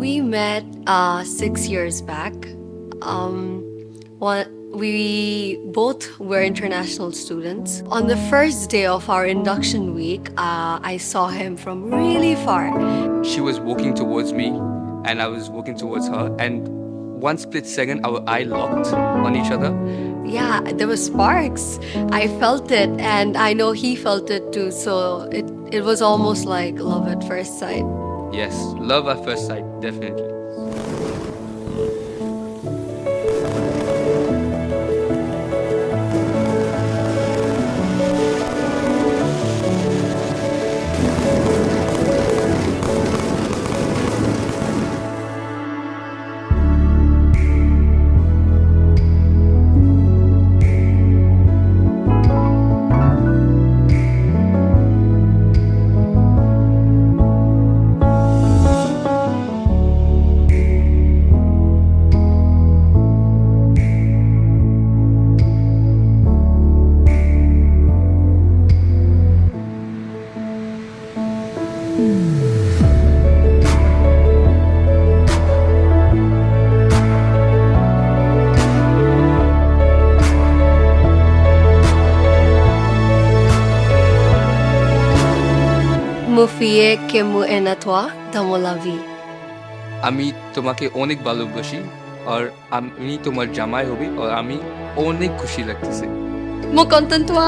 We met 6 years back. We both were international students. On the first day of our induction week, I saw him from really far. She was walking towards me and I was walking towards her, and one split second our eye locked on each other. Yeah, there were sparks. I felt it, and I know he felt it too. So it was almost like love at first sight. Yes, love at first sight, definitely. Mufie kemu enatwa damolavi. আমি তোমাকে অনেক ভালোবাসি আর আমি তোমার জামাই হবি আর আমি অনেক খুশি লাগতেছে। Mo contentua.